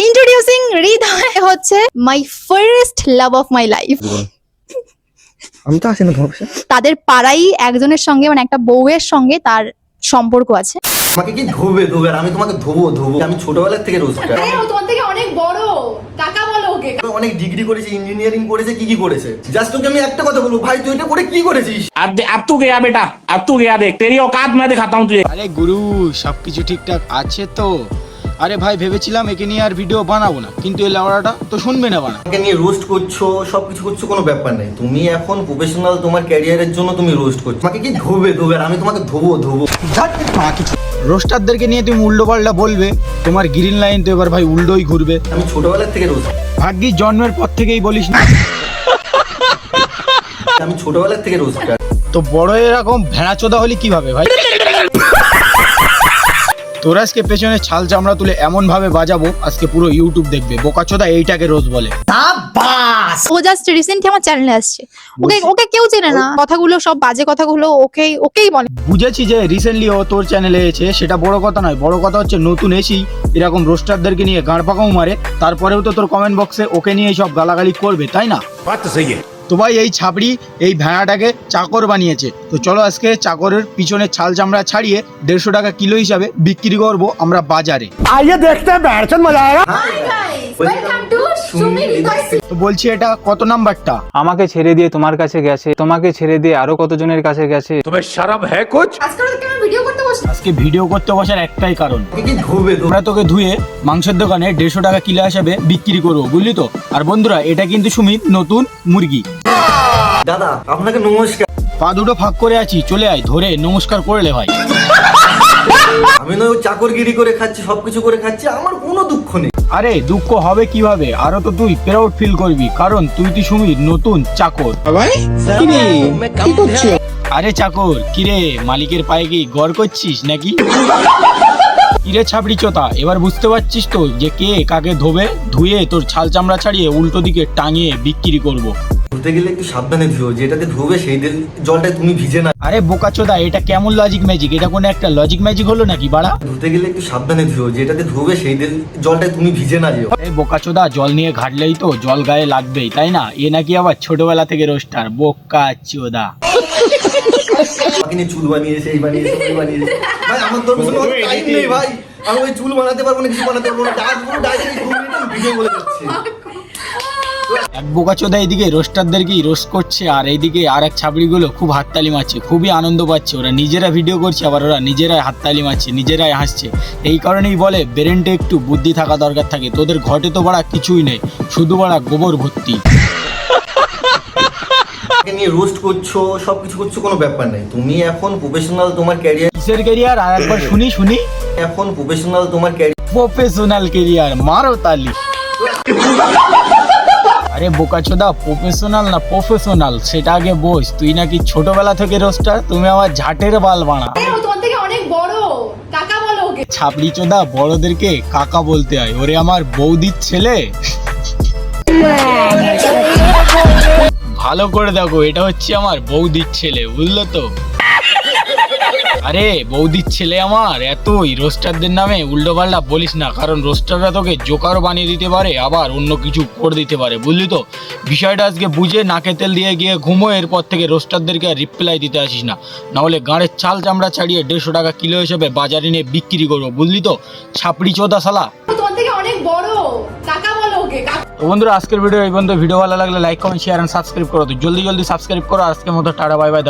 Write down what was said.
Introducing হৃদয় হচ্ছে my first love of my life. আমি তো আসি না তোমার পাশে। তাদের পাড়াই একজনের সঙ্গে মানে একটা বউয়ের সঙ্গে তার সম্পর্ক আছে। আমাকে কি ধোবে আর আমি তোমাকে ধোবো। আমি ছোটবেলা থেকে রোজগার, ও তোমার থেকে অনেক বড়, কাকা বলো ওকে। অনেক ডিগ্রি করেছে, ইঞ্জিনিয়ারিং করেছে, কি করেছে। জাস্ট তোকে আমি একটা কথা বলবো, ভাই তুই এটা করে কি করেছিস? अब तू गया बेटा, अब तू गया, देख तेरी औकात मैं दिखाता हूँ तुझे। আরে গুরু সবকিছু ঠিকঠাক আছে তো? আরে ভাই ভেবেছিলাম একে নিয়ে আর ভিডিও বানাবো না, কিন্তু এই লাউড়াটা তো শুনবে না বানা। আমাকে নিয়ে রোস্ট করছো, সবকিছু করছো, কোনো ব্যাপার নেই। তুমি এখন প্রফেশনাল, তোমার ক্যারিয়ারের জন্য তুমি রোস্ট করছো। আমাকে কি ধোবে আর আমি তোমাকে ধোবো। রোস্টারদেরকে নিয়ে তুমি উল্টো পাল্টা বলবে, তোমার গ্রিন লাইন তো এবার ভাই উল্টোই ঘুরবে। আমি ছোটবেলা থেকে রোস্ট, ভাগ্যিস জন্মের পর থেকেই বলিস না। আমি ছোটবেলা থেকে রোস্টার। তো বড় এরকম ভেড়াচোদা হলি কিভাবে ভাই? তোরা আজকে পেছনে ছাল চামড়া তুলে এমন ভাবে বাজাবো, আজকে পুরো ইউটিউব দেখবে। বোকাচোদা এইটাকে রোজ বলে। ও জাস্ট রিসেন্টলি আমার চ্যানেলে আসছে। ওকে কেউ চেনে না, কথাগুলো সব বাজে কথাগুলো ওকেই বলে। বুঝেছি যে রিসেন্টলি ও তোর চ্যানেলে এসেছে, সেটা বড় কথা নয়। বড় কথা হচ্ছে নতুন এসেই এরকম রোস্টারদেরকে নিয়ে গাঁড় পাকাও মারে, তারপরেও তো তোর কমেন্ট বক্সে ওকে নিয়ে সব গালাগালি করবে, তাই না? बात तो सही है। তো ভাই এই ছাপড়ি এই ভেড়াটাকে চাকর বানিয়েছে। তো চলো আজকে চাকরের পিছনে ছাল চামড়া ছাড়িয়ে 150 টাকা কিলো হিসাবে বিক্রি করব আমরা বাজারে। आइए देखते हैं बैठन मजा आएगा। ওয়েলকাম টু সুমি হৃদয়। তো বলছি এটা কত নাম্বারটা? আমাকে ছেড়ে দিয়ে তোমার কাছে গেছে, তোমাকে ছেড়ে দিয়ে আরো কতজনের কাছে গেছে। तुम्हें शर्म है कुछ? আজকে আমরা কেন ভিডিও করতে বসে? আজকে ভিডিও করতে বসার একটাই কারণ, আমাকে কি ধোবে আমরা তোকে ধুয়ে মাংসের দোকানে 150 টাকা কিলো হিসাবে বিক্রি করবো, বুঝলি তো? আর বন্ধুরা এটা কিন্তু সুমির নতুন মুরগি। দাদা আপনাকে নমস্কার। পা দুটো ফাঁক করে আছি, চলে আয়, ধরে নমস্কার করলে ভাই। আমি নয় চাকরগিরি করে খাচ্ছি, সবকিছু করে খাচ্ছি, আমার কোনো দুঃখ নেই। আরে দুঃখ হবে কিভাবে? আরো তো তুই প্রাউড ফিল করবি, কারণ তুই সুমির নতুন চাকর। আরে চাকর কিরে, মালিকের পায়ে কি গড় করছিস নাকি? কিরে ছাপড়ি চোতা, এবার বুঝতে পারছিস তো যে কে কাকে ধোবে? ধুয়ে তোর ছাল চামড়া ছাড়িয়ে উল্টো দিকে টাঙিয়ে বিক্রি করব। ধুতে গেলে একটু সাবধানে ধুও, যেটাতে ধুবে সেই জলটায় তুমি ভিজে না। আরে বোকাচোদা, এটা কেমন লজিক ম্যাজিক? এটা কোনো একটা লজিক ম্যাজিক হলো নাকি বাড়া? ধুতে গেলে একটু সাবধানে ধুও, যেটাতে ধুবে সেই জলটায় তুমি ভিজে না যেও। আরে বোকাচোদা, জল নিয়ে ঘাটলেই তো জল গায়ে লাগবেই, তাই না? এ নাকি আবার ছোটবেলা থেকে রোস্টার। বোকাচোদা আমাকে নিয়ে চুল বানিয়েছে, এই বানিয়েছে, ওই বানিয়েছে। ভাই আমার তোর কোনো টাইম নেই ভাই, আমি ওই চুল বানাতে পারবো না, কিছু বানাতে পারবো না। ডাইরেক্ট ভিডিও বলে যাচ্ছে। এক বোকাচোদা এদিকে রোস্টারদেরকেই রোস্ট করছে, আর এইদিকে আর এক ছাবড়িগুলো খুব হাততালি মারছে, খুবই আনন্দ পাচ্ছে। ওরা নিজেরা ভিডিও করছে, আবার ওরা নিজেরাই হাততালি মারছে, নিজেরাই হাসছে। এই কারণেই বলে ব্রেনটা একটু বুদ্ধি থাকা দরকার থাকে। তোদের ঘটে তো বাড়া কিছুই নেই, শুধু বাড়া গোবর ভর্তি। আমাকে নিয়ে রোস্ট করছো, সবকিছু করছো, কোনো ব্যাপার নেই। তুমি এখন প্রফেশনাল, তোমার ক্যারিয়ার কিসের ক্যারিয়ার? আর একবার শুনি। এখন প্রফেশনাল, তোমার ক্যারিয়ার। প্রফেশনাল ক্যারিয়ার, মারো তালি। আরে বোকাচোদা, প্রফেশনাল না প্রফেশনাল সেটা আগে বোঝ। তুই নাকি ছোটবেলা থেকে রোস্টার, তুমি আমার ঝাটের বাল বানা। ও তোমার থেকে অনেক বড়, কাকা বলো ওকে। ছাপড়ি চোদা, বড়দেরকে কাকা বলতে হয়। ওরে আমার বৌদির ছেলে। ভালো করে দেখো, এটা হচ্ছে আমার বৌদির ছেলে, বুঝলো তো? আরে বৌদির ছেলে আমার। এতই রোস্টারদের নামে উল্টো পাল্টা বলিস না, কারণ রোস্টাররা তোকে জোকারও বানিয়ে দিতে পারে, আবার অন্য কিছু করে দিতে পারে, বুঝলি তো? বিষয়টা আজকে বুঝে নাকে তেল দিয়ে গিয়ে ঘুমো। এরপর থেকে রোস্টারদেরকে আর রিপ্লাই দিতে আসিস না, নাহলে গাঁড়ের ছাল চামড়া ছাড়িয়ে 150 টাকা কিলো হিসেবে বাজারে নিয়ে বিক্রি করবো, বুঝলি তো? ছাপড়ি চোদা শালা। ও তোমার থেকে অনেক বড়, কাকা বলো ওকে। তো বন্ধুরা আজকের ভিডিও এই পর্যন্ত। ভিডিও ভালো লাগলে like comment share and subscribe করো। তো জলদি সাবস্ক্রাইব করো। আজকের মতো টাটা, বাই বাই।